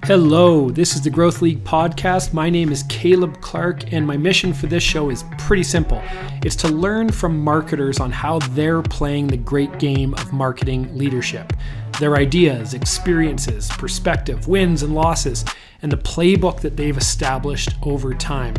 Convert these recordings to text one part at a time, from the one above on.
Hello, this is the Growth League podcast. My name is Caleb Clark, and my mission for this show is pretty simple. It's to learn from marketers on how they're playing the great game of marketing leadership, their ideas, experiences, perspective, wins and losses, and the playbook that they've established over time.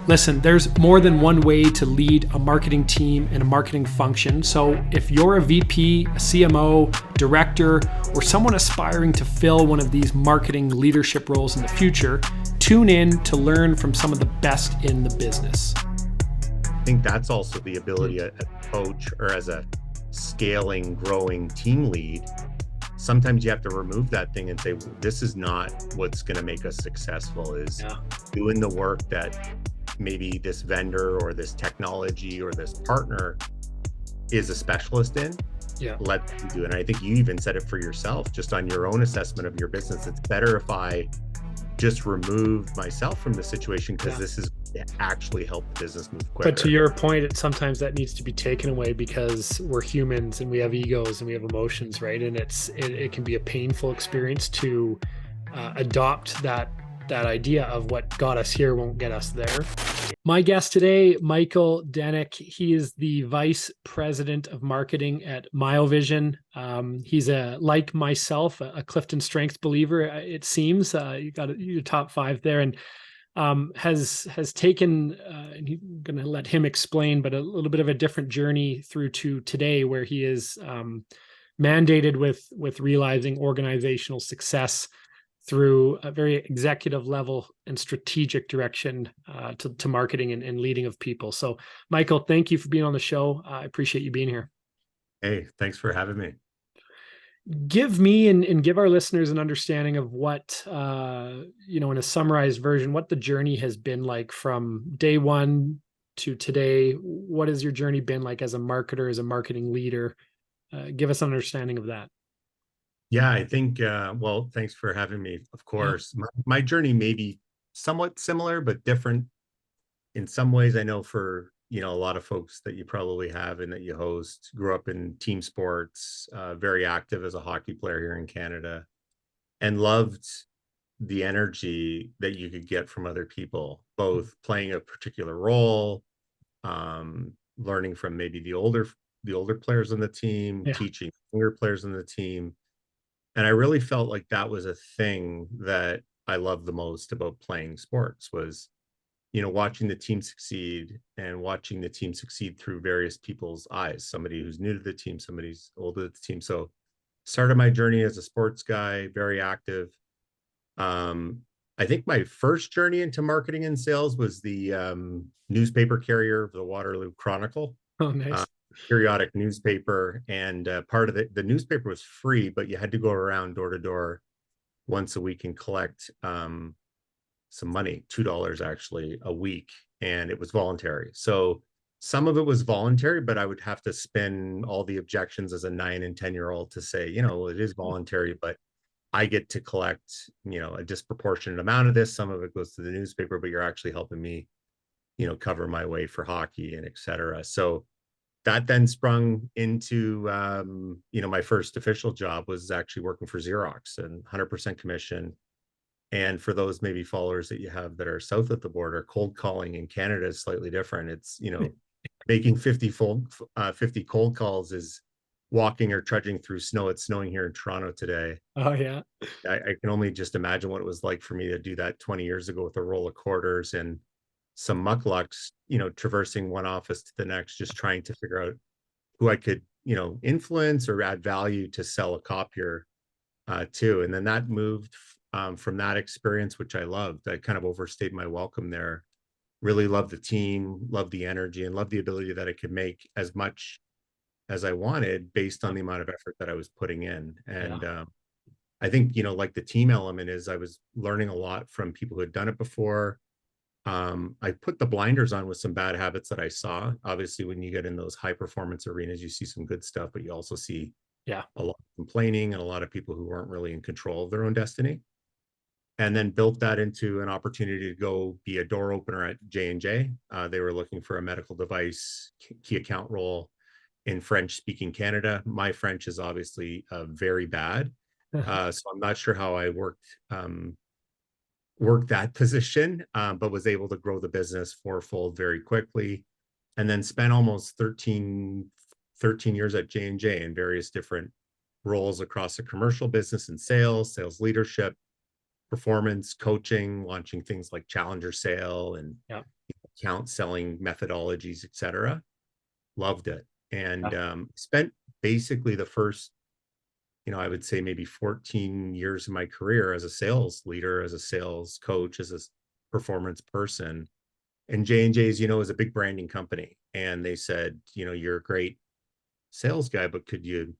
Listen, there's more than one way to lead a marketing team and a marketing function. So if you're a VP, a CMO, director, or someone aspiring to fill one of these marketing leadership roles in the future, tune in to learn from some of the best in the business. I think that's also the ability as a coach or as a scaling, growing team lead. Sometimes you have to remove that thing and say, this is not what's going to make us successful, is doing the work that maybe this vendor or this technology or this partner is a specialist in. Let them do it. And I think you even said it for yourself, just on your own assessment of your business. It's better if I just remove myself from the situation because this is actually help the business move quicker. But to your point, sometimes that needs to be taken away because we're humans and we have egos and we have emotions, right? And it can be a painful experience to adopt that idea of what got us here won't get us there. My guest today, Michael Duench, he is the Vice President of Marketing at Miovision. He's like myself, a Clifton Strengths believer, it seems. You got your top 5 there, and has taken, and I'm going to let him explain, but a little bit of a different journey through to today, where he is mandated with realizing organizational success through a very executive level and strategic direction to marketing and leading of people. So, Michael, thank you for being on the show. I appreciate you being here. Hey, thanks for having me. Give me and give our listeners an understanding of what, in a summarized version, what the journey has been like from day one to today. What has your journey been like as a marketer, as a marketing leader? Give us an understanding of that. Yeah, I think, well, thanks for having me. Of course, my journey may be somewhat similar, but different in some ways. I know for, a lot of folks that you probably have and that you host grew up in team sports, very active as a hockey player here in Canada, and loved the energy that you could get from other people, both playing a particular role, learning from maybe the older players on the team, teaching younger players on the team. And I really felt like that was a thing that I loved the most about playing sports was, watching the team succeed and watching the team succeed through various people's eyes, somebody who's new to the team, somebody's older to the team. So started my journey as a sports guy, very active. I think my first journey into marketing and sales was the newspaper carrier, the Waterloo Chronicle. Oh, nice. Periodic newspaper, and part of the newspaper was free, but you had to go around door to door once a week and collect some money, $2 actually a week, and it was voluntary. So some of it was voluntary, but I would have to spin all the objections as a 9 and 10-year-old to say, it is voluntary, but I get to collect, a disproportionate amount of this. Some of it goes to the newspaper, but you're actually helping me, cover my way for hockey and etc. So that then sprung into, my first official job was actually working for Xerox and 100% commission. And for those maybe followers that you have that are south of the border, cold calling in Canada is slightly different. It's, making 50 cold calls is walking or trudging through snow. It's snowing here in Toronto today. Oh, yeah. I can only just imagine what it was like for me to do that 20 years ago with a roll of quarters and some mucklucks, traversing one office to the next, just trying to figure out who I could, influence or add value to sell a copier to. And then that moved from that experience, which I loved. I kind of overstayed my welcome there. Really loved the team, loved the energy, and loved the ability that I could make as much as I wanted based on the amount of effort that I was putting in. And I think, like the team element is I was learning a lot from people who had done it before. I put the blinders on with some bad habits that I saw. Obviously, when you get in those high performance arenas, you see some good stuff, but you also see a lot of complaining and a lot of people who weren't really in control of their own destiny. And then built that into an opportunity to go be a door opener at J&J. They were looking for a medical device key account role in French-speaking Canada. My French is obviously very bad. So I'm not sure how I worked work that position, but was able to grow the business fourfold very quickly. And then spent almost 13 years at J&J in various different roles across the commercial business and sales leadership, performance coaching, launching things like Challenger Sale and Yeah. account selling methodologies, etc. Loved it. And Yeah. spent basically the first, I would say maybe 14 years of my career as a sales leader, as a sales coach, as a performance person. And J&J's, is a big branding company. And they said, you're a great sales guy, but could you,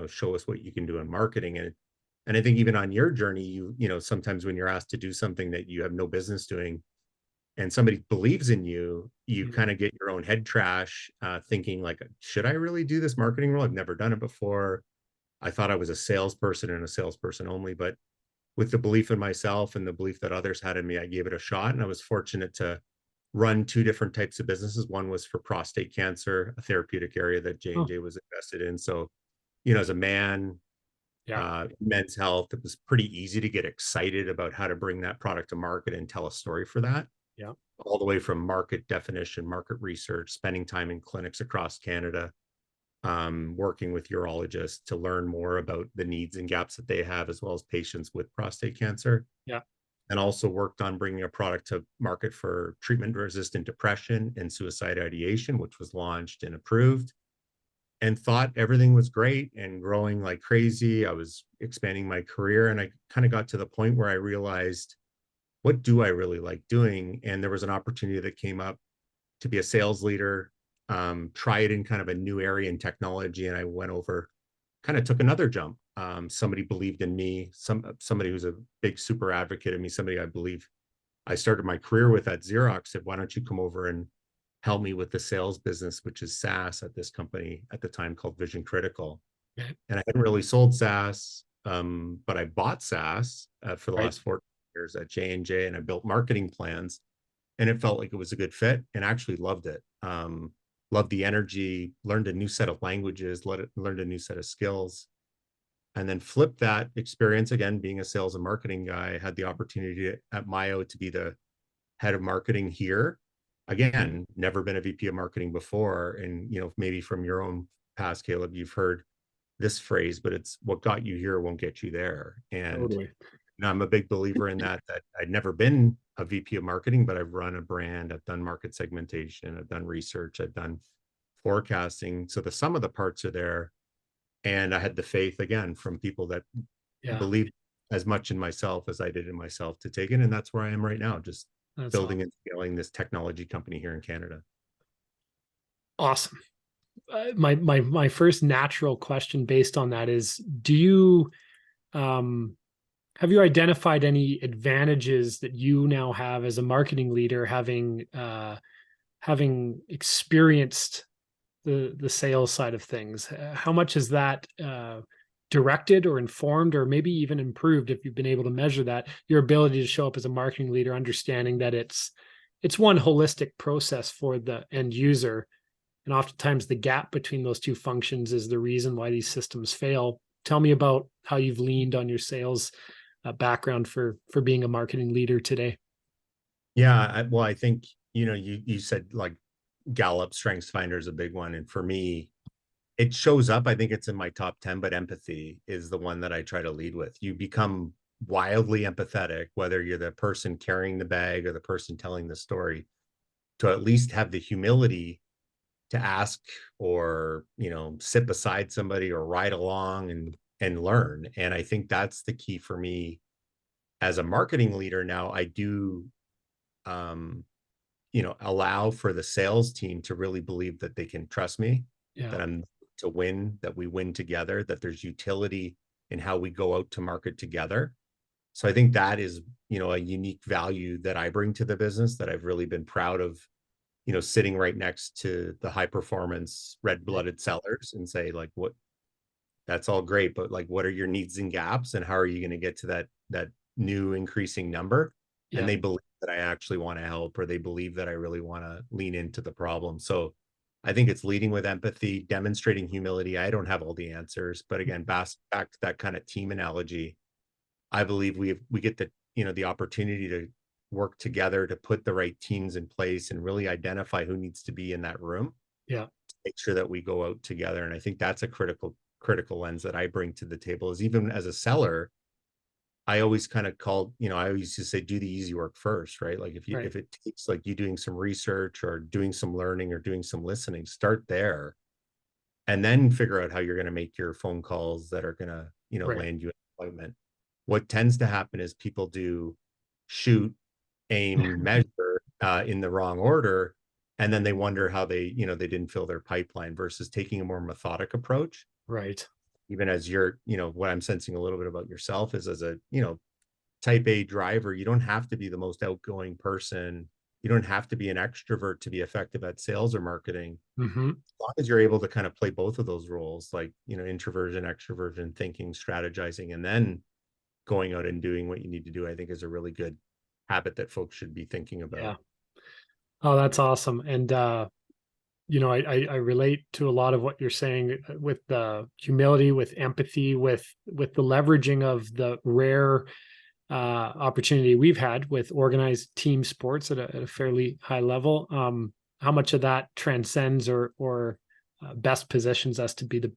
show us what you can do in marketing? And I think even on your journey, sometimes when you're asked to do something that you have no business doing and somebody believes in you, you Mhm. kind of get your own head trash, thinking like, should I really do this marketing role? I've never done it before. I thought I was a salesperson and a salesperson only, but with the belief in myself and the belief that others had in me, I gave it a shot. And I was fortunate to run two different types of businesses. One was for prostate cancer, a therapeutic area that Oh, J&J was invested in. So, as a man, yeah. men's health, it was pretty easy to get excited about how to bring that product to market and tell a story for that, Yeah. all the way from market definition, market research, spending time in clinics across Canada, working with urologists to learn more about the needs and gaps that they have, as well as patients with prostate cancer. Yeah. And also worked on bringing a product to market for treatment resistant depression and suicide ideation, which was launched and approved, and thought everything was great and growing like crazy. I was expanding my career, and I kind of got to the point where I realized, what do I really like doing? And there was an opportunity that came up to be a sales leader, try it in kind of a new area in technology. And I went over, kind of took another jump. Somebody believed in me, somebody who's a big super advocate of me, somebody I believe I started my career with at Xerox, said, why don't you come over and help me with the sales business, which is SaaS at this company at the time called Vision Critical. Okay. And I hadn't really sold SaaS, but I bought SaaS for the Right. last 14 years at J&J, and I built marketing plans, and it felt like it was a good fit, and actually loved it. Loved the energy, learned a new set of languages, learned a new set of skills, and then flipped that experience. Again, being a sales and marketing guy, I had the opportunity at Mio to be the head of marketing here. Again, never been a VP of marketing before. And, maybe from your own past, Caleb, you've heard this phrase, but it's what got you here won't get you there. And Totally. I'm a big believer in that I'd never been a VP of marketing, but I've run a brand, I've done market segmentation, I've done research, I've done forecasting. So the sum of the parts are there. And I had the faith again from people that Yeah. believed as much in myself as I did in myself to take it. And that's where I am right now, just That's building and scaling this technology company here in Canada. awesome. My first natural question based on that is, do you um have you identified any advantages that you now have as a marketing leader, having experienced the sales side of things? How much is that directed or informed or maybe even improved, if you've been able to measure that, your ability to show up as a marketing leader, understanding that it's one holistic process for the end user, and oftentimes the gap between those two functions is the reason why these systems fail. Tell me about how you've leaned on your sales background for being a marketing leader today. Yeah, well, I think you said like Gallup Strengths Finder is a big one, and for me, it shows up. I think it's in my top 10, but empathy is the one that I try to lead with. You become wildly empathetic, whether you're the person carrying the bag or the person telling the story, to at least have the humility to ask, or sit beside somebody or ride along and learn. And I think that's the key for me as a marketing leader. Now I do um allow for the sales team to really believe that they can trust me, Yeah. that I'm to win, that we win together, that there's utility in how we go out to market together. So I think that is, a unique value that I bring to the business, that I've really been proud of, sitting right next to the high performance red-blooded sellers and say, like, what, that's all great, but like, what are your needs and gaps, and how are you going to get to that new increasing number? And Yeah. they believe that I actually want to help, or they believe that I really want to lean into the problem. So I think it's leading with empathy, demonstrating humility. I don't have all the answers, but again, back to that kind of team analogy. I believe we get the the opportunity to work together to put the right teams in place and really identify who needs to be in that room, Yeah. make sure that we go out together. And I think that's a critical lens that I bring to the table. Is even as a seller, I always kind of called, I always just say, do the easy work first, right? Like Right. if it takes like you doing some research or doing some learning or doing some listening, start there and then figure out how you're going to make your phone calls that are going to, Right. land you an appointment. What tends to happen is people do shoot, aim, measure in the wrong order. And then they wonder how they didn't fill their pipeline versus taking a more methodic approach. Right. Even as you're, what I'm sensing a little bit about yourself is as a, type A driver, you don't have to be the most outgoing person. You don't have to be an extrovert to be effective at sales or marketing. Hmm. As long as you're able to kind of play both of those roles, like, introversion, extroversion, thinking, strategizing, and then going out and doing what you need to do, I think is a really good habit that folks should be thinking about. Yeah. Oh, that's awesome. And I relate to a lot of what you're saying with the humility, with empathy, with the leveraging of the rare opportunity we've had with organized team sports at a fairly high level. How much of that transcends or best positions us to be the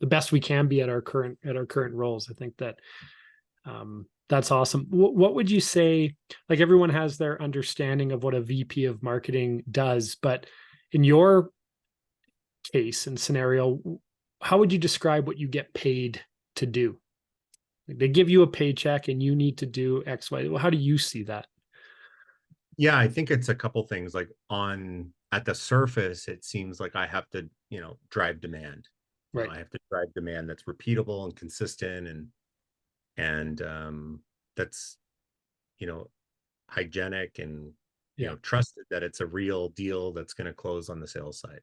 best we can be at our current roles. I think that's awesome. What would you say? Like everyone has their understanding of what a VP of marketing does, but in your case and scenario, how would you describe what you get paid to do? Like they give you a paycheck and you need to do X, Y. Well, how do you see that? Yeah, I think it's a couple things. Like on at the surface, it seems like I have to, drive demand. Right. I have to drive demand that's repeatable and consistent and that's, you know, hygienic and, Yeah. trusted that it's a real deal that's going to close on the sales side.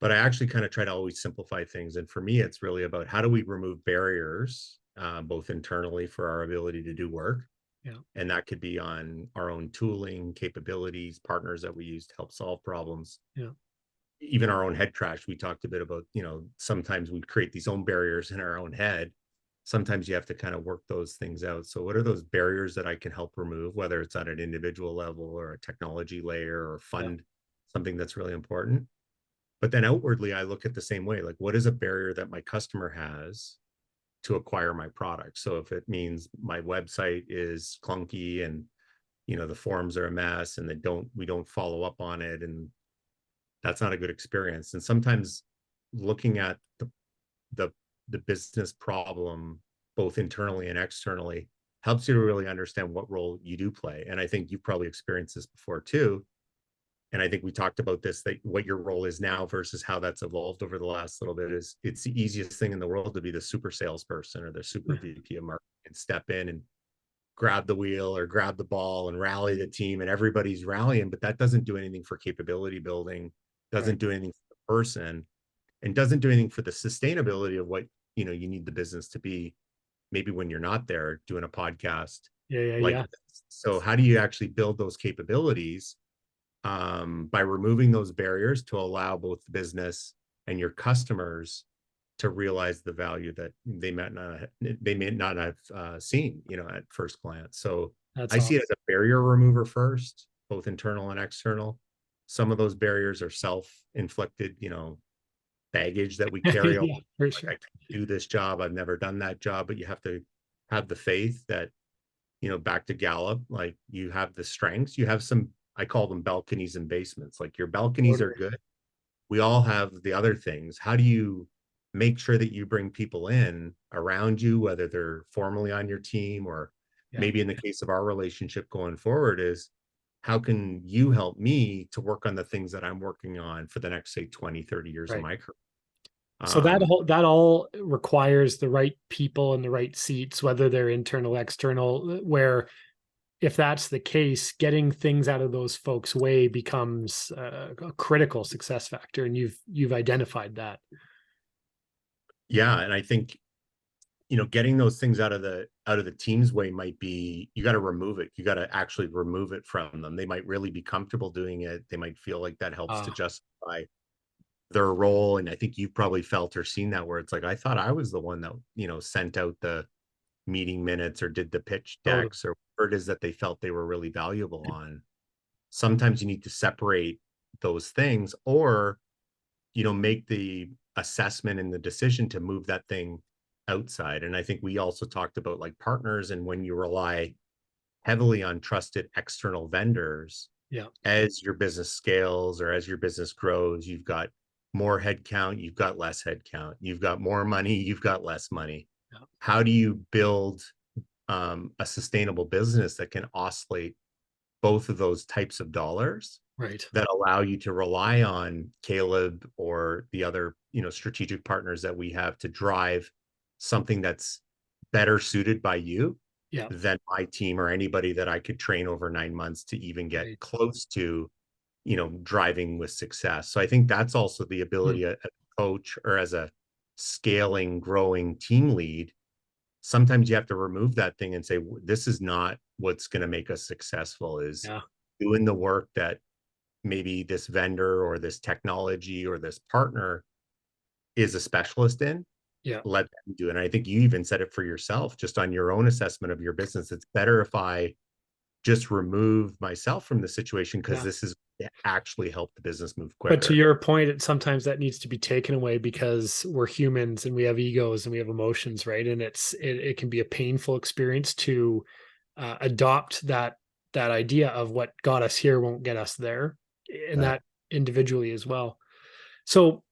But I actually kind of try to always simplify things. And for me, it's really about how do we remove barriers, both internally for our ability to do work. Yeah. And that could be on our own tooling, capabilities, partners that we use to help solve problems. Yeah. Even our own head trash. We talked a bit about, sometimes we create these own barriers in our own head. Sometimes you have to kind of work those things out. So, what are those barriers that I can help remove, whether it's at an individual level or a technology layer or Yeah. fund something that's really important? But then outwardly, I look at the same way. Like, what is a barrier that my customer has to acquire my product? So, if it means my website is clunky and the forms are a mess and we don't follow up on it, and that's not a good experience. And sometimes looking at the the business problem both internally and externally helps you to really understand what role you do play. And I think you've probably experienced this before too. And I think we talked about this, that what your role is now versus how that's evolved over the last little bit. Is it's the easiest thing in the world to be the super salesperson or the super Yeah. VP of marketing and step in and grab the wheel or grab the ball and rally the team, and everybody's rallying, but that doesn't do anything for capability building, Right. doesn't do anything for the person, and doesn't do anything for the sustainability of what you need the business to be, maybe when you're not there doing a podcast Yeah. Yeah. like Yeah. this. So how do you actually build those capabilities, by removing those barriers to allow both the business and your customers to realize the value that they may not have seen, at first glance. So That's I see it awesome. as a barrier remover first, both internal and external. Some of those barriers are self-inflicted, baggage that we carry on. Yeah, for Like, I sure. can't do this job. I've never done that job, but you have to have the faith that, back to Gallup, like you have the strengths, you have some, I call them balconies and basements. Like your balconies are Totally. good. We all have the other things. How do you make sure that you bring people in around you, whether they're formally on your team or Yeah. maybe in the case of our relationship going forward, is how can you help me to work on the things that I'm working on for the next, say, 20, 30 years of Right. my career? So that Um, whole that all requires the right people in the right seats, whether they're internal, external, where if that's the case, getting things out of those folks' way becomes a critical success factor, and you've identified that. yeah, and I think getting those things out of the team's way might be, you got to remove it. You got to actually remove it from them. They might really be comfortable doing it. They might feel like that helps to Uh, justify their role. And I think you've probably felt or seen that, where it's like, I thought I was the one that, sent out meeting minutes or did the pitch Totally. decks or whatever it is that they felt they were really valuable on. Sometimes you need to separate those things, or make the assessment and the decision to move that thing outside. And I think we also talked about like partners, and when you rely heavily on trusted external vendors, Yeah. as your business scales or as your business grows, you've got more headcount, you've got less headcount, you've got more money, you've got less money. Yeah. How do you build a sustainable business that can oscillate both of those types of dollars Right. that allow you to rely on Caleb or the other, strategic partners that we have to drive something that's better suited by you Yeah. than my team or anybody that I could train over 9 months to even get Right. close to, driving with success. So I think that's also the Hmm. ability as a coach or as a scaling, growing team lead. Sometimes you have to remove that thing and say, this is not what's going to make us successful, is Yeah. doing the work that maybe this vendor or this technology or this partner is a specialist in. Yeah. Let them do it. And I think you even said it for yourself, just on your own assessment of your business. It's better if I just remove myself from the situation because Yeah. this is actually help the business move But to quicker. your point, sometimes that needs to be taken away because we're humans and we have egos and we have emotions, right? And it can be a painful experience to adopt that idea of what got us here won't get us there, and That that individually as well. So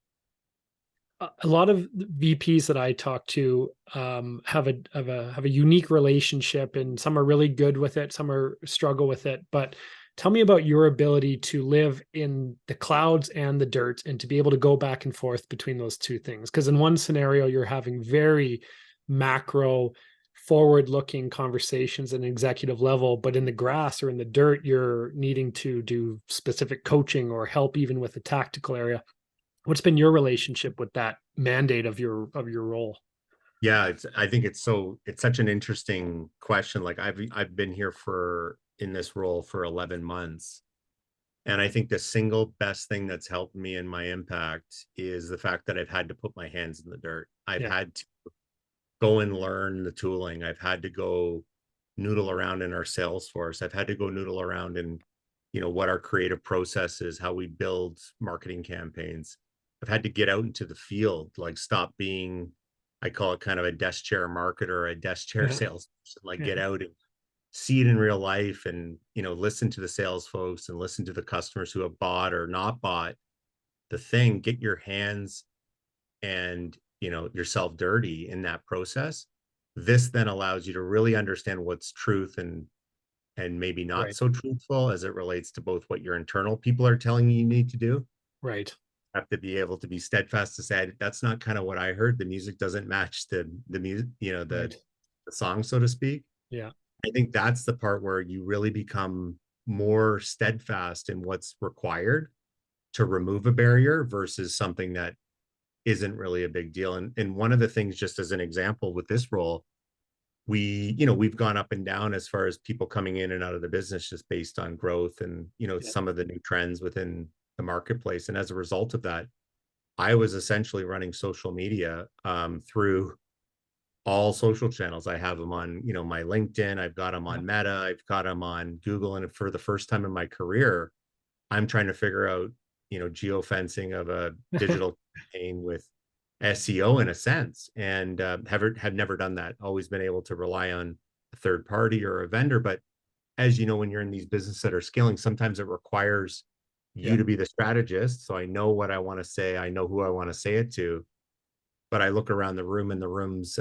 a lot of VPs that I talk to have a unique relationship, and some are really good with it, some are struggle with it. But tell me about your ability to live in the clouds and the dirt, and to be able to go back and forth between those two things. Because in one scenario, you're having very macro, forward-looking conversations at an executive level, but in the grass or in the dirt, you're needing to do specific coaching or help even with the tactical area. What's been your relationship with that mandate of your role? Yeah, I think it's such an interesting question. Like I've been here for in this role for 11 months. And I think the single best thing that's helped me in my impact is the fact that I've had to put my hands in the dirt. I've Yeah. had to go and learn the tooling. I've had to go noodle around in our Salesforce. I've had to go noodle around in, what our creative process is, how we build marketing campaigns. I've had to get out into the field, like stop being, I call it kind of a desk chair marketer, a desk chair Yeah. salesperson, like Yeah. get out and see it in real life and, listen to the sales folks and listen to the customers who have bought or not bought the thing, get your hands and yourself dirty in that process. This then allows you to really understand what's truth and maybe not Right. so truthful as it relates to both what your internal people are telling you need to do. Right. Have to be able to be steadfast to say that's not kind of what I heard. The music doesn't match the music, Right. the song, so to speak. Yeah. I think that's the part where you really become more steadfast in what's required to remove a barrier versus something that isn't really a big deal. And one of the things, just as an example with this role, we've gone up and down as far as people coming in and out of the business just based on growth and, Yeah. some of the new trends within the marketplace. And as a result of that, I was essentially running social media through all social channels. I have them on, my LinkedIn, I've got them Yeah. on Meta, I've got them on Google. And for the first time in my career, I'm trying to figure out, geofencing of a digital campaign with SEO in a sense, and have never done that. Always been able to rely on a third party or a vendor. But as you know, when you're in these businesses that are scaling, sometimes it requires you Yeah. to be the strategist. So I know what I want to say, I know who I want to say it to, but I look around the room and the room's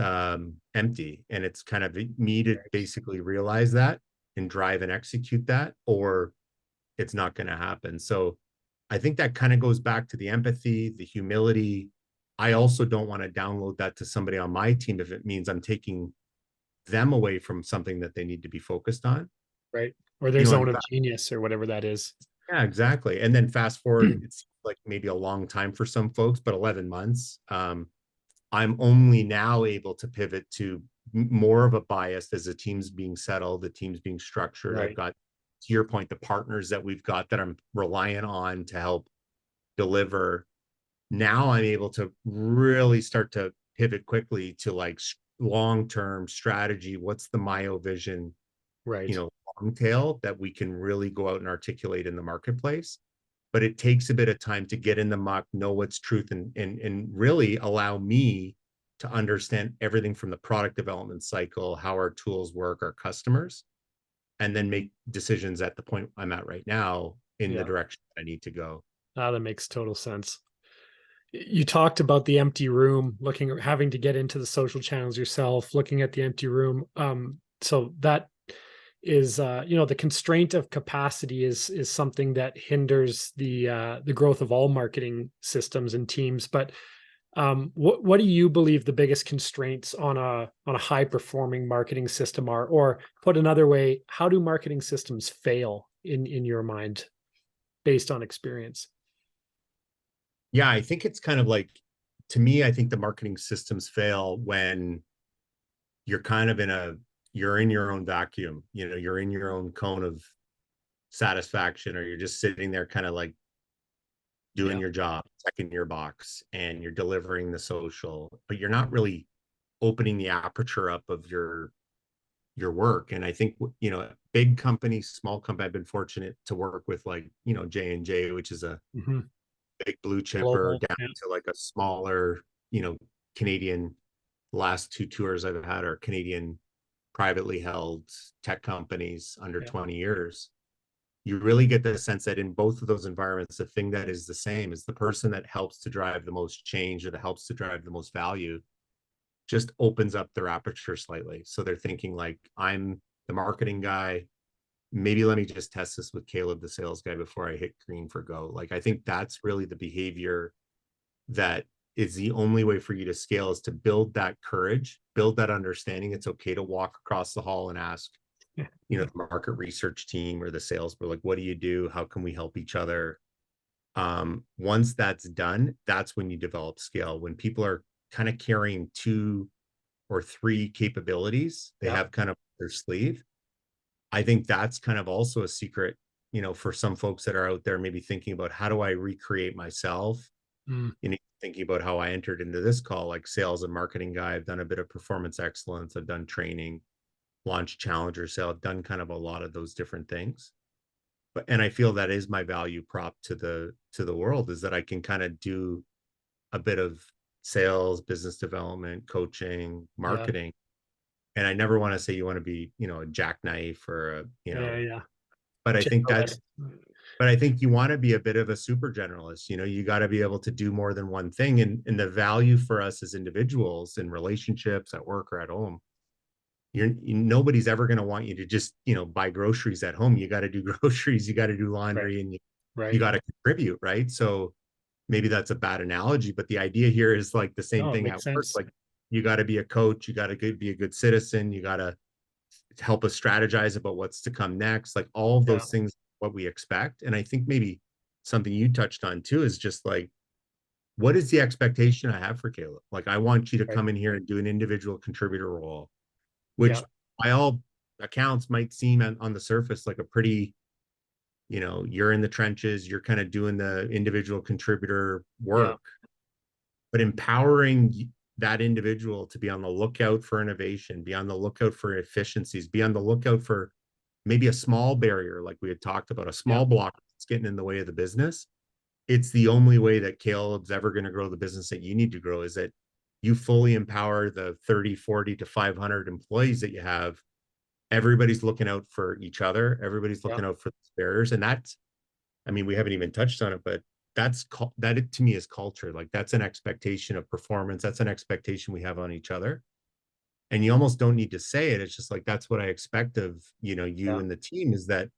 empty, and it's kind of me to Right. basically realize that and drive and execute that, or it's not going to happen. So I think that kind of goes back to the empathy, the humility. I also don't want to download that to somebody on my team if it means I'm taking them away from something that they need to be focused on. Right. Or their In zone of fact, genius or whatever that is. yeah, exactly. And then fast forward, it's like maybe a long time for some folks, but 11 months. I'm only now able to pivot to more of a bias as the team's being settled, the team's being structured. I've Right. got, to your point, the partners that we've got that I'm reliant on to help deliver. Now I'm able to really start to pivot quickly to like long-term strategy, what's the Miovision, Right. long tail that we can really go out and articulate in the marketplace. But it takes a bit of time to get in the muck, know what's truth, and really allow me to understand everything from the product development cycle, how our tools work, our customers, and then make decisions at the point I'm at right now in the Yeah. direction I need to go. That makes total sense. You talked about the empty room, looking having to get into the social channels yourself, looking at the empty room. So that is, the constraint of capacity is something that hinders the growth of all marketing systems and teams. But what do you believe the biggest constraints on a high performing marketing system are? Or put another way, how do marketing systems fail in your mind based on experience? Yeah, I think it's kind of like, to me, I think the marketing systems fail when you're kind of you're in your own vacuum, you're in your own cone of satisfaction, or you're just sitting there kind of like doing Yeah. your job, checking your box, and you're delivering the social, but you're not really opening the aperture up of your work. And I think, big companies, small company, I've been fortunate to work with, like, J&J, which is a Hmm. big blue chipper, Global. down Yeah. to like a smaller, Canadian. Last two tours I've had are Canadian privately held tech companies under Yeah. 20 years. You really get the sense that in both of those environments, the thing that is the same is the person that helps to drive the most change, or that helps to drive the most value, just opens up their aperture slightly. So they're thinking like, I'm the marketing guy. Maybe let me just test this with Caleb, the sales guy, before I hit green for go. Like, I think that's really the behavior that is the only way for you to scale, is to build that courage, build that understanding. It's okay to walk across the hall and ask, Yeah. the market research team or the sales, but like, what do you do? How can we help each other? Once that's done, that's when you develop scale. When people are kind of carrying two or three capabilities they Yeah. have kind of their sleeve, I think that's kind of also a secret, for some folks that are out there maybe thinking about, how do I recreate myself? Mm, Thinking about how I entered into this call, like sales and marketing guy. I've done a bit of performance excellence. I've done training, launched challenger sale. I've done kind of a lot of those different things. And I feel that is my value prop to the world, is that I can kind of do a bit of sales, business development, coaching, yeah. marketing. And I never want to say you want to be, a jackknife or Yeah. Yeah. but I think Generalist. that's, but I think you want to be a bit of a super generalist. You got to be able to do more than one thing. And the value for us as individuals in relationships at work or at home, nobody's ever going to want you to just, buy groceries at home. You got to do groceries, you got to do Right. laundry, and you Right. got to contribute, right? So maybe that's a bad analogy, but the idea here is like the same No, it thing at makes work. sense. Like, you got to be a coach, you got to be a good citizen, you got to help us strategize about what's to come next, like all of Yeah. those things, what we expect. And I think maybe something you touched on too is just like, what is the expectation I have for Caleb? Like, I want you to Right. come in here and do an individual contributor role, Yeah. which by all accounts might seem on the surface like a pretty, you're in the trenches, you're kind of doing the individual contributor Yeah. work, but empowering that individual to be on the lookout for innovation, be on the lookout for efficiencies, be on the lookout for maybe a small barrier, like we had talked about, a Yeah. small block that's getting in the way of the business. It's the only way that Caleb's ever going to grow the business that you need to grow, is that you fully empower the 30, 40 to 500 employees that you have. Everybody's looking out for each other. Everybody's Yeah. looking out for these barriers. And that's, I mean, we haven't even touched on it, but that to me is culture. Like, that's an expectation of performance. That's an expectation we have on each other. And you almost don't need to say it. It's just like, that's what I expect of, you Yeah. and the team, is that,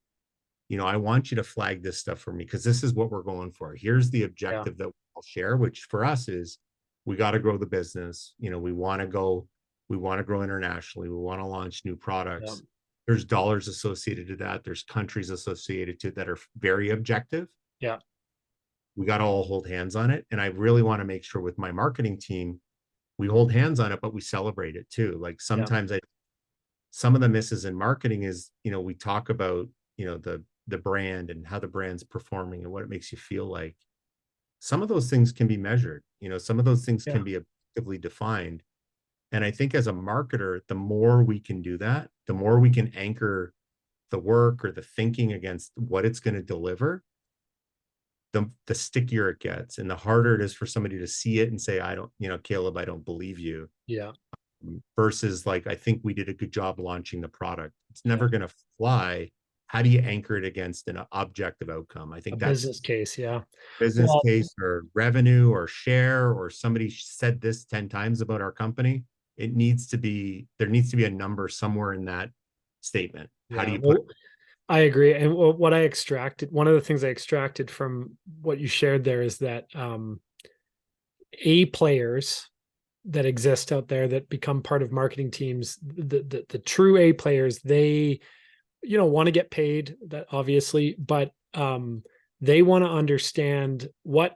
I want you to flag this stuff for me, because this is what we're going for. Here's the Yeah. objective that I'll share, which for us is, we got to grow the business. We want to grow internationally. We want to launch new Yeah. products. There's dollars associated to that. There's countries associated to it that are very objective. Yeah. We got to all hold hands on it. And I really want to make sure with my marketing team, we hold hands on it, but we celebrate it too. Like, Yeah. sometimes some of the misses in marketing is, we talk about, the brand and how the brand's performing and what it makes you feel like. Some of those things can be measured, some of those things Yeah. can be objectively defined. And I think as a marketer, the more we can do that, the more we can anchor the work or the thinking against what it's going to deliver, the stickier it gets and the harder it is for somebody to see it and say, I don't, Caleb, I don't believe you. Yeah. Versus like, I think we did a good job launching the product. It's Yeah. never going to fly. How do you anchor it against an objective outcome? I A think that's business case. Yeah. business Well, case or revenue or share, or somebody said this 10 times about our company. There needs to be a number somewhere in that statement. How do yeah. you put it? Well, I agree. And what I extracted, one of the things I extracted from what you shared there is that A players that exist out there that become part of marketing teams, the true A players, they, want to get paid, that obviously, but they want to understand what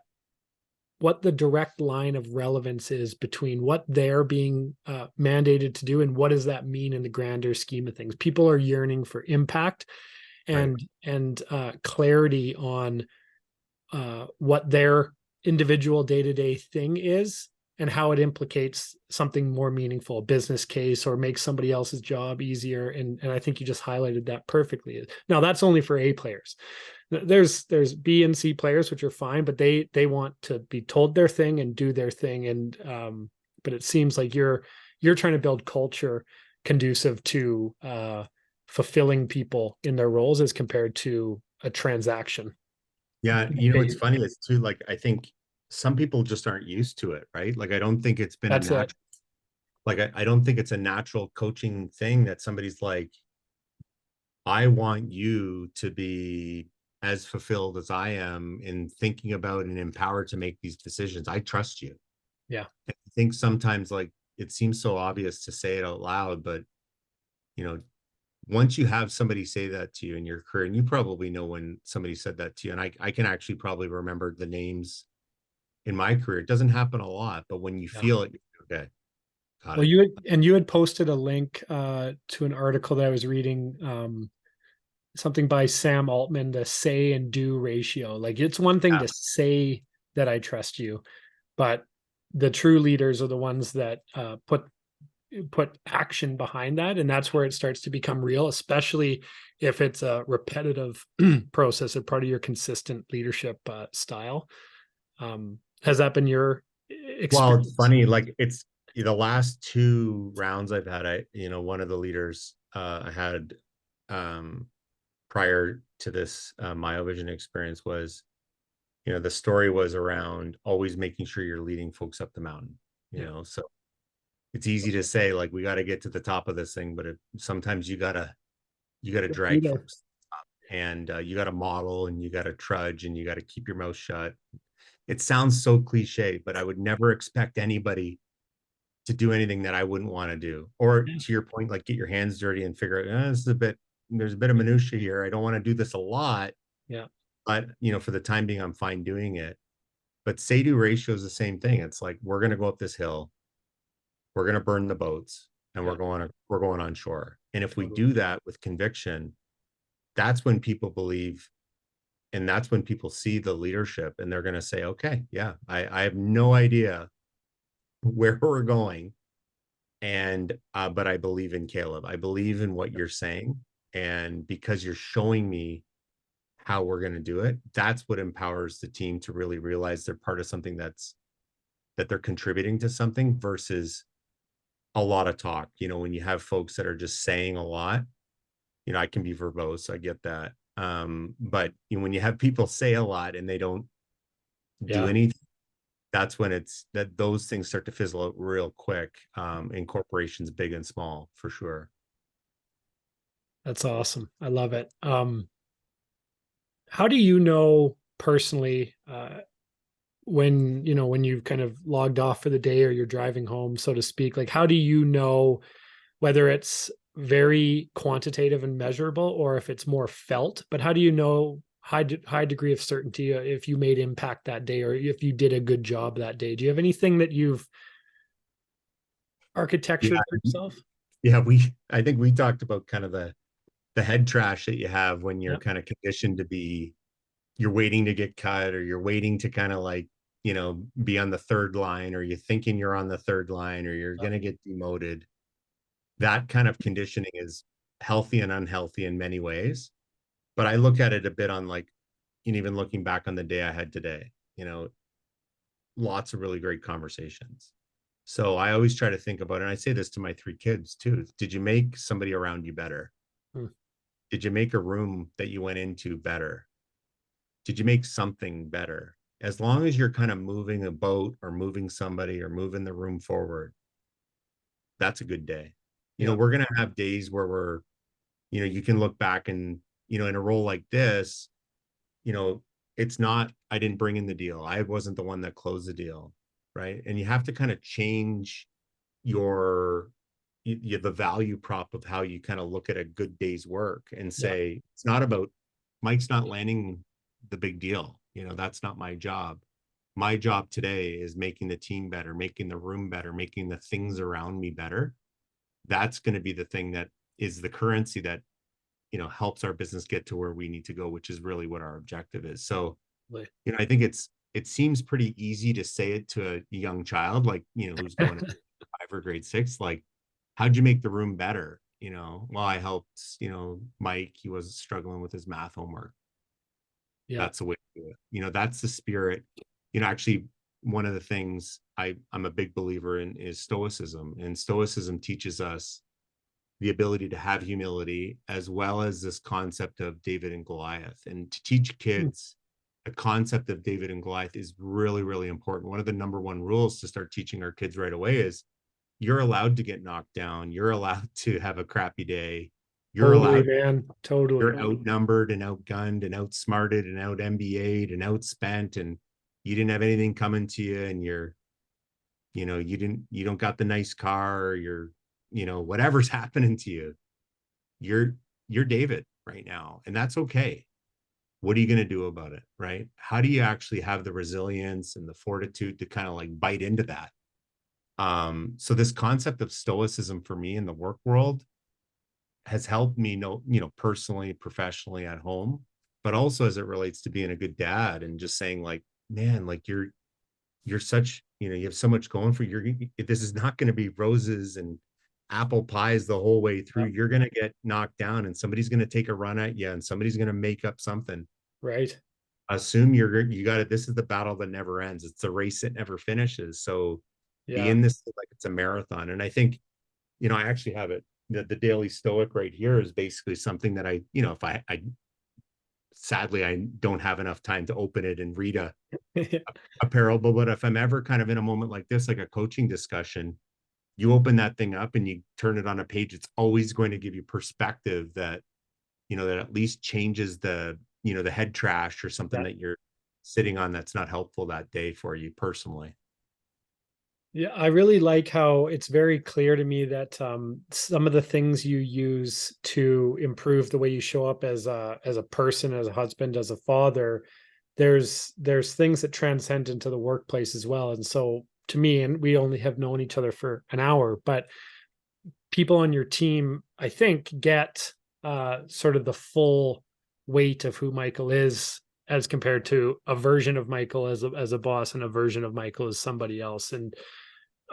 the direct line of relevance is between what they're being mandated to do and what does that mean in the grander scheme of things. People are yearning for impact Right. and clarity on what their individual day-to-day thing is and how it implicates something more meaningful, a business case, or makes somebody else's job easier. And I think you just highlighted that perfectly. Now that's only for A players. There's B and C players, which are fine, but they want to be told their thing and do their thing. And but it seems like you're trying to build culture conducive to fulfilling people in their roles as compared to a transaction. Yeah, what's funny is too, like, I think some people just aren't used to it, right? Like, I don't think it's been a That's it. natural, like, I don't think it's a natural coaching thing that somebody's like, I want you to be as fulfilled as I am in thinking about and empowered to make these decisions. I trust you. Yeah. I think sometimes, like, it seems so obvious to say it out loud, but you know, once you have somebody say that to you in your career, and you probably know when somebody said that to you, and I can actually probably remember the names in my career. It doesn't happen a lot, but when you Yeah. feel it, okay, got Well, it. you had posted a link to an article that I was reading, something by Sam Altman, the say and do ratio. Like it's one thing Yeah, to say that I trust you, but the true leaders are the ones that put action behind that, and that's where it starts to become real, especially if it's a repetitive process or part of your consistent leadership style. Has that been your well, it's experience? funny. Like, it's the last two rounds I've had. One of the leaders I had um, prior to this Miovision experience was, the story was around always making sure you're leading folks up the mountain. Yeah. So it's easy to say like we got to get to the top of this thing, but sometimes you got to Be drag there. folks up, and you got to model, and you got to trudge, and you got to keep your mouth shut. It sounds so cliche, but I would never expect anybody to do anything that I wouldn't want to do. Or Yeah. to your point, like get your hands dirty and figure out, there's a bit of minutia here. I don't want to do this a lot, Yeah. but for the time being, I'm fine doing it. But say-do ratio is the same thing. It's like, we're going to go up this hill, we're going to burn the boats, and Yeah. we're going on shore. And if we Totally. do that with conviction, that's when people believe, and that's when people see the leadership, and they're going to say, okay, yeah, I have no idea where we're going, and but I believe in Caleb. I believe in what you're saying, and because you're showing me how we're going to do it, that's what empowers the team to really realize they're part of something, that they're contributing to something, versus a lot of talk. When you have folks that are just saying a lot, I can be verbose, I get that. But when you have people say a lot and they don't do Yeah. anything, that's when it's that those things start to fizzle out real quick, in corporations big and small, for sure. That's awesome. I love it. How do you know personally when you've kind of logged off for the day or you're driving home, so to speak? Like, how do you know whether it's very quantitative and measurable or if it's more felt? But how do you know high degree of certainty if you made impact that day or if you did a good job that day? Do you have anything that you've Yeah, architectured for yourself? yeah. I think we talked about kind of the head trash that you have when you're Yeah. kind of conditioned to be, you're waiting to get cut, or you're waiting to kind of like be on the third line, or you're thinking you're on the third line, or you're Yeah. going to get demoted. That kind of conditioning is healthy and unhealthy in many ways. But I look at it a bit on like, even looking back on the day I had today, lots of really great conversations. So I always try to think about, and I say this to my 3 kids too. Did you make somebody around you better? Hmm. Did you make a room that you went into better? Did you make something better? As long as you're kind of moving a boat or moving somebody or moving the room forward, that's a good day. Yeah. We're going to have days where you can look back and, in a role like this, you know, it's not, I didn't bring in the deal. I wasn't the one that closed the deal. Right. And you have to kind of change your, the value prop of how you kind of look at a good day's work and Yeah. say, it's not about Mike's not landing the big deal. That's not my job. My job today is making the team better, making the room better, making the things around me better. That's going to be the thing that is the currency that helps our business get to where we need to go, which is really what our objective is. So Like, I think it seems pretty easy to say it to a young child, like, who's going to 5 or grade 6, like, how'd you make the room better? Well, I helped, Mike, he was struggling with his math homework. yeah. That's the way to do it. That's the spirit. Actually, one of the things I'm a big believer in is stoicism, and stoicism teaches us the ability to have humility, as well as this concept of David and Goliath. And to teach Hmm. kids the concept of David and Goliath is really, really important. One of the number one rules to start teaching our kids right away is you're allowed to get knocked down. You're allowed to have a crappy day. You're Totally, allowed, man. Totally. you're outnumbered and outgunned and outsmarted and out MBA'd and outspent, and you didn't have anything coming to you, and you don't got the nice car, or whatever's happening to you, you're you're David right now, and that's okay. What are you going to do about it? Right? How do you actually have the resilience and the fortitude to kind of like bite into that? So this concept of stoicism for me in the work world has helped me know, personally, professionally, at home, but also as it relates to being a good dad and just saying like, man, like you're such, you have so much going for you. This is not going to be roses and apple pies the whole way through. Yeah. You're going to get knocked down, and somebody's going to take a run at you, and somebody's going to make up something. Right. Assume you got it. This is the battle that never ends. It's a race that never finishes. So be Yeah. in this like it's a marathon. And I think, I actually have it. The Daily Stoic right here is basically something that if I sadly, I don't have enough time to open it and read a parable, but if I'm ever kind of in a moment like this, like a coaching discussion, you open that thing up and you turn it on a page, it's always going to give you perspective that, that at least changes the head trash or something Yeah. that you're sitting on that's not helpful that day for you personally. Yeah, I really like how it's very clear to me that some of the things you use to improve the way you show up as a person, as a husband, as a father, there's things that transcend into the workplace as well. And so to me, and we only have known each other for an hour, but people on your team, I think, get sort of the full weight of who Michael is as compared to a version of Michael as a boss and a version of Michael as somebody else. And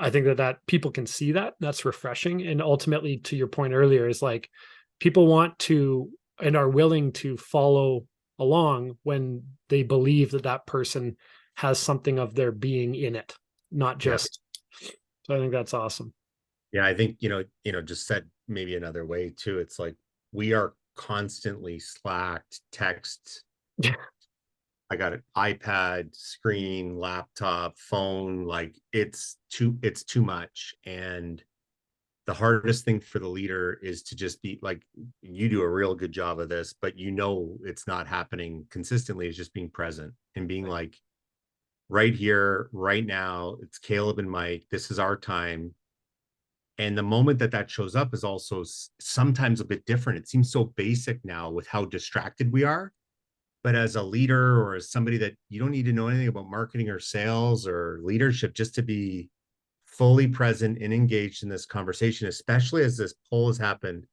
I think that people can see that. That's refreshing. And ultimately, to your point earlier, is like people want to and are willing to follow along when they believe that that person has something of their being in it, not Yeah. just. So I think that's awesome. Yeah. I think, just said maybe another way too. It's like we are constantly slacked, text. I got an iPad, screen, laptop, phone, like it's too much. And the hardest thing for the leader is to just be like, you do a real good job of this, but it's not happening consistently. It's just being present and being like, right here, right now, it's Caleb and Mike. This is our time. And the moment that shows up is also sometimes a bit different. It seems so basic now with how distracted we are. But as a leader or as somebody that you don't need to know anything about marketing or sales or leadership, just to be fully present and engaged in this conversation, especially as this poll has happened,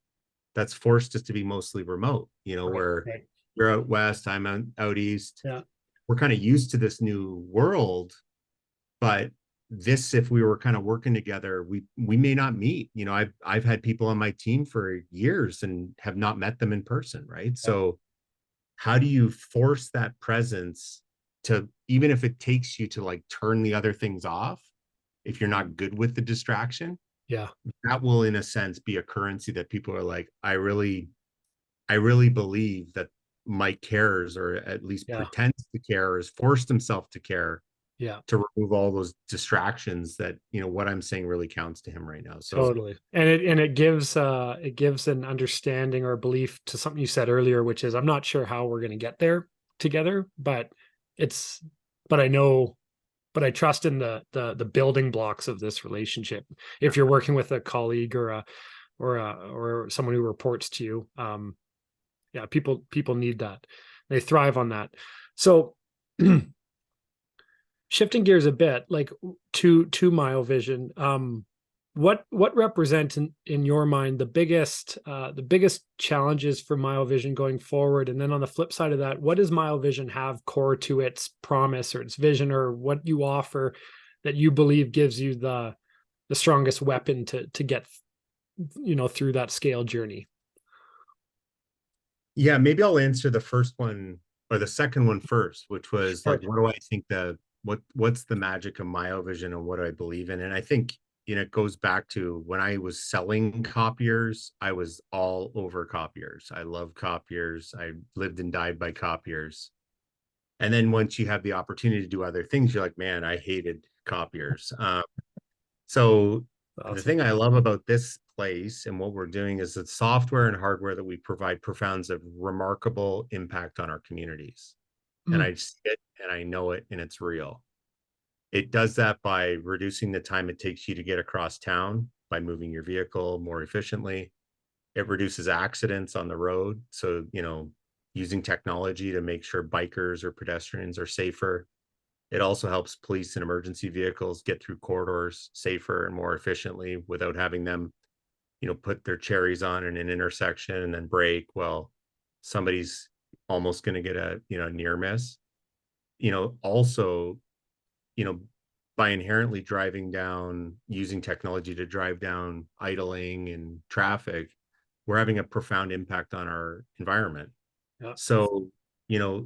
that's forced us to be mostly remote, Right. where Right. you're out west, I'm out east. Yeah. we're kind of used to this new world, but this, if we were kind of working together, we may not meet. You know, I've had people on my team for years and have not met them in person, right? Yeah. So how do you force that presence to, even if it takes you to like turn the other things off, if you're not good with the distraction, Yeah. that will in a sense be a currency that people are like, I really believe that Mike cares, or at least Yeah. pretends to care, or has forced himself to care, Yeah. to remove all those distractions that, what I'm saying really counts to him right now. So Totally. And it gives an understanding or belief to something you said earlier, which is I'm not sure how we're going to get there together, but it's but I know but I trust in the building blocks of this relationship. If you're working with a colleague or someone who reports to you, yeah, people need that. They thrive on that. So shifting gears a bit, like to Miovision, what represent in your mind the biggest challenges for Miovision going forward? And then on the flip side of that, what does Miovision have core to its promise or its vision, or what you offer that you believe gives you the strongest weapon to get through that scale journey? yeah, maybe I'll answer the first one or the second one first, which was like, Sure. what do I think what's the magic of Miovision and what do I believe in? And I think, it goes back to when I was selling copiers, I was all over copiers. I love copiers. I lived and died by copiers. And then once you have the opportunity to do other things, you're like, man, I hated copiers. So the Awesome. thing I love about this place and what we're doing is that software and hardware that we provide profounds a remarkable impact on our communities. And Mm, I see it and I know it and it's real. It does that by reducing the time it takes you to get across town by moving your vehicle more efficiently. It reduces accidents on the road. So, using technology to make sure bikers or pedestrians are safer. It also helps police and emergency vehicles get through corridors safer and more efficiently without having them, put their cherries on in an intersection and then brake. Well, somebody's almost going to get a, near miss. Also, you know, by inherently driving down, using technology to drive down idling and traffic, we're having a profound impact on our environment. yeah. So, you know,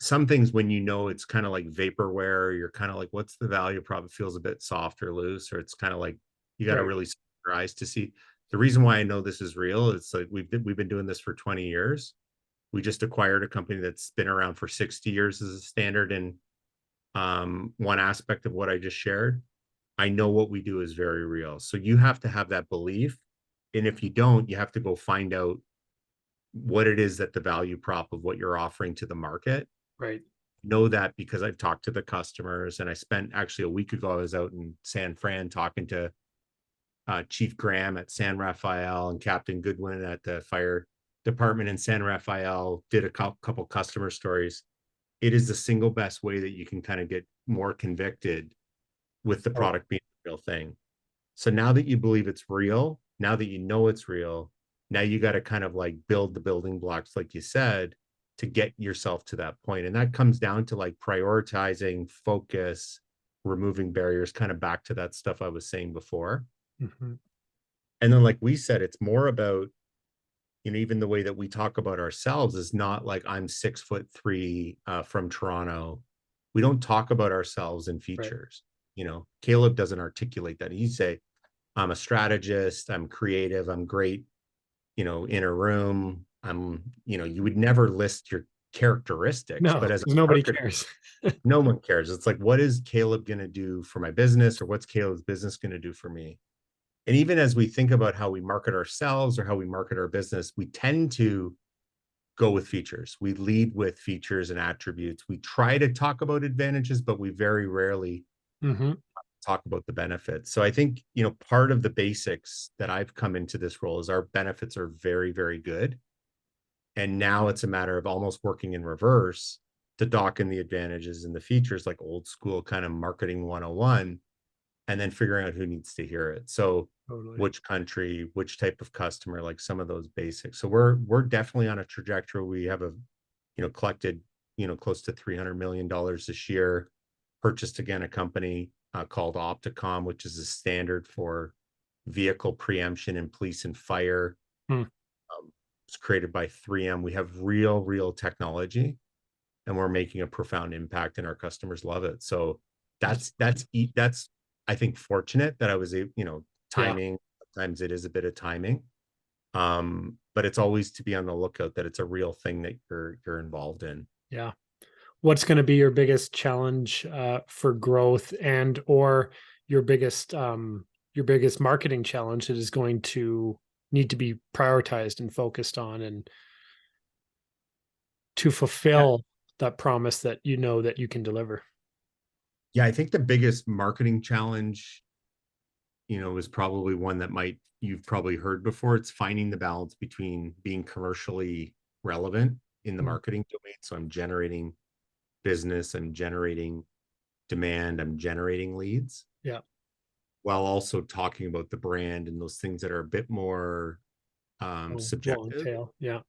some things when it's kind of like vaporware, you're kind of like, what's the value prop? It feels a bit soft or loose, or it's kind of like you got to Right. really set your eyes to see. The reason why I know this is real, it's like we've been doing this for 20 years. We just acquired a company that's been around for 60 years as a standard in one aspect of what I just shared. I know what we do is very real. So you have to have that belief. And if you don't, you have to go find out what it is that the value prop of what you're offering to the market. Right. Know that because I've talked to the customers, and I spent actually a week ago, I was out in San Fran talking to Chief Graham at San Rafael and Captain Goodwin at the fire department in San Rafael, did a couple customer stories. It is the single best way that you can kind of get more convicted with the Right. product being a real thing. So now that you believe it's real, now that you know it's real, now you got to kind of like build the building blocks, like you said, to get yourself to that point. And that comes down to like prioritizing, focus, removing barriers, kind of back to that stuff I was saying before. Mhm. And then, like we said, it's more about, even the way that we talk about ourselves is not like I'm 6'3" from Toronto. We don't talk about ourselves in Right. features. Caleb doesn't articulate that. He say, I'm a strategist, I'm creative, I'm great, in a room. You would never list your characteristics, No, but as because a nobody marketer, cares. no one cares. It's like, what is Caleb going to do for my business, or what's Caleb's business going to do for me? And even as we think about how we market ourselves or how we market our business, we tend to go with features. We lead with features and attributes. We try to talk about advantages, but we very rarely Hmm. talk about the benefits. So I think, part of the basics that I've come into this role is our benefits are very, very good. And now it's a matter of almost working in reverse to dock in the advantages and the features, like old school kind of marketing 101, and then figuring out who needs to hear it. So Totally. which country, which type of customer, like some of those basics. So we're definitely on a trajectory. We have collected close to $300 million this year. Purchased again a company called Opticom, which is a standard for vehicle preemption in police and fire. Hmm. It's created by 3M. We have real technology, and we're making a profound impact, and our customers love it. So that's I think fortunate that I was Yeah. timing. Sometimes it is a bit of timing, but it's always to be on the lookout that it's a real thing that you're involved in. Yeah. What's going to be your biggest challenge for growth, and or your biggest marketing challenge that is going to need to be prioritized and focused on, and to Yeah, fulfill that promise that you know that you can deliver? yeah. I think the biggest marketing challenge, is probably one that you've probably heard before. It's finding the balance between being commercially relevant in the Mm. marketing domain. So I'm generating business, I'm generating demand, I'm generating leads, Yeah. while also talking about the brand and those things that are a bit more Long subjective, tail. Yeah.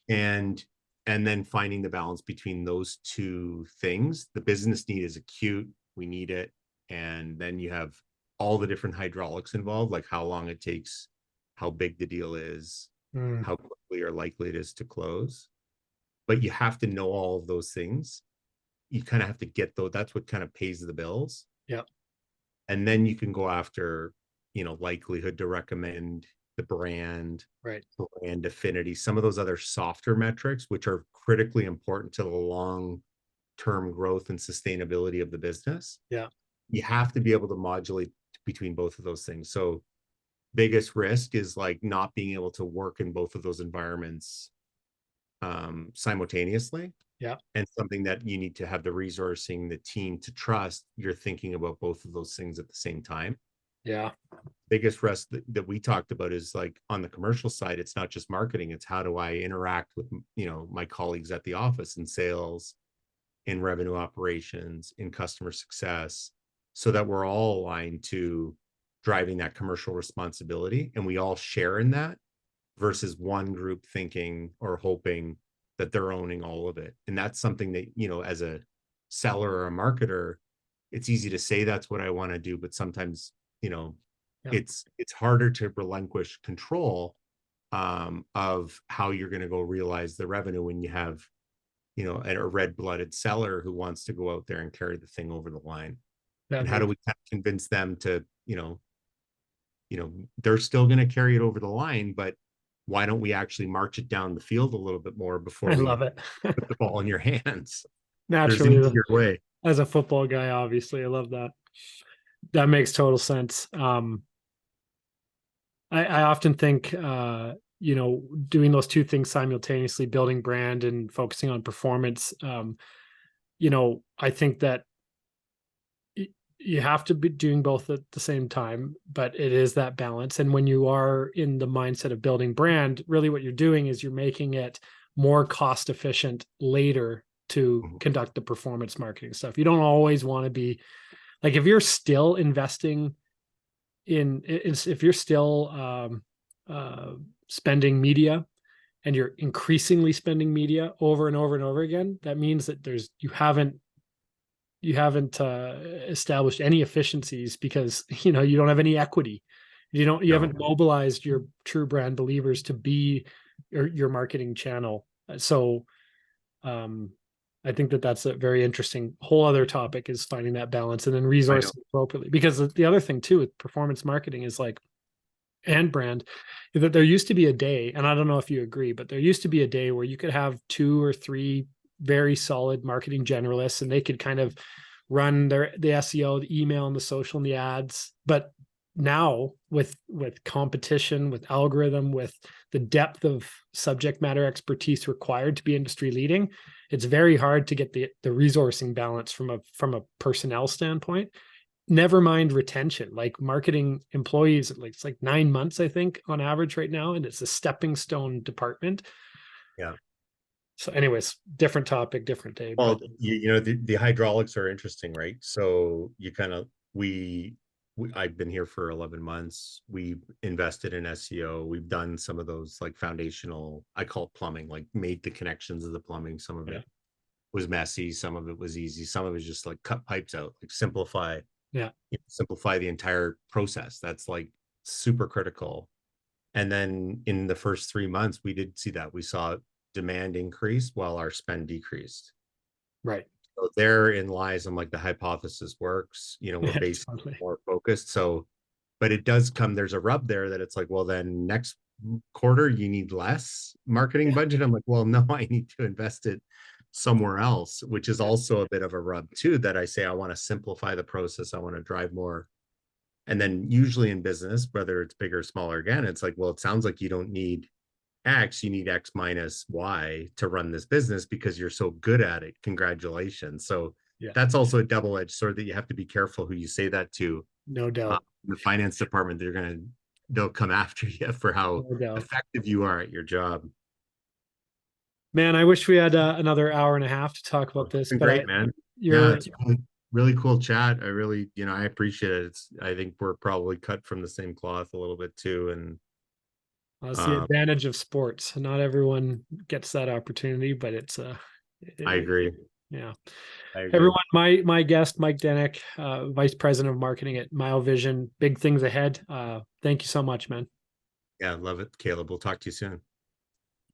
and then finding the balance between those two things. The business need is acute, we need it, and then you have all the different hydraulics involved, like how long it takes, how big the deal is, Mm. how quickly or likely it is to close. But you have to know all of those things. You kind of have to get those. That's what kind of pays the bills. Yeah. And then you can go after, likelihood to recommend, the Right. brand affinity, some of those other softer metrics, which are critically important to the long term growth and sustainability of the business. Yeah. You have to be able to modulate between both of those things. So biggest risk is like not being able to work in both of those environments simultaneously, Yeah. and something that you need to have the resourcing, the team to trust you're thinking about both of those things at the same time. Yeah. Biggest risk that we talked about is like on the commercial side, it's not just marketing, it's how do I interact with my colleagues at the office, in sales, in revenue operations, in customer success, so that we're all aligned to driving that commercial responsibility and we all share in that, versus one group thinking or hoping that they're owning all of it. And that's something that, as a seller or a marketer, it's easy to say that's what I want to do, but sometimes, you know, Yeah. it's harder to relinquish control of how you're going to go realize the revenue when you have, a red-blooded seller who wants to go out there and carry the thing over the line. That And how do makes we kind of convince them to, they're still going to carry it over the line, but why don't we actually march it down the field a little bit more before I we love it. put the ball in your hands? There's an Naturally, easier way. as a football guy, obviously, I love that. That makes total sense. I often think, doing those two things simultaneously, building brand and focusing on performance. I think that you have to be doing both at the same time, but it is that balance. And when you are in the mindset of building brand, really what you're doing is you're making it more cost efficient later to Mhm. conduct the performance marketing stuff. You don't always want to be like, if you're still investing if you're still spending media, and you're increasingly spending media over and over and over again, that means that you haven't established any efficiencies, because you don't have any equity. You No, haven't mobilized your true brand believers to be your marketing channel. So um I think that that's a very interesting whole other topic, is finding that balance and then I know. resourcing appropriately. Because the other thing too with performance marketing is like, and brand, that there used to be a day, and I don't know if you agree, but there used to be a day where you could have two or three very solid marketing generalists, and they could kind of run the SEO, the email, and the social, and the ads. But now with competition, with algorithm, with the depth of subject matter expertise required to be industry leading, it's very hard to get the resourcing balance from a personnel standpoint. Never mind retention. Like, marketing employees, it's like 9 months, I think, on average right now, and it's a stepping stone department. Yeah. So anyways, different topic, different day. But Well, the hydraulics are interesting, right? So you kind of I've been here for 11 months. We invested in SEO. We've done some of those like foundational, I call it plumbing, like made the connections of the plumbing, some of yeah, it. was messy, some of it was easy, some of it was just like cut pipes out, like simplify, Yeah. simplify the entire process. That's like super critical. And then in the first 3 months, we did see that. We saw demand increase while our spend decreased. Right. So therein lies, I'm like, the hypothesis works, we're Yeah, basically totally. more focused. So, but it does come, there's a rub there that it's like, well, then next quarter, you need less marketing Yeah. budget. I'm like, well, no, I need to invest it somewhere else, which is also a bit of a rub too, that I say, I want to simplify the process. I want to drive more. And then usually in business, whether it's big or smaller, again, it's like, well, it sounds like you don't need X, you need X minus Y to run this business because you're so good at it. Congratulations. So Yeah. that's also a double-edged sword that you have to be careful who you say that to. No doubt. In the finance department, they'll come after you for how No doubt. effective you are at your job. Man, I wish we had another hour and a half to talk about It's this, been but great, man. Yeah, you're, it's been really cool chat. I really, I appreciate it. I think we're probably cut from the same cloth a little bit too. And that's the um, advantage of sports. Not everyone gets that opportunity, but I it, agree. yeah. I agree. Everyone, my guest, Mike Duench, Vice President of Marketing at Miovision. Big things ahead. Thank you so much, man. Yeah, love it, Caleb. We'll talk to you soon.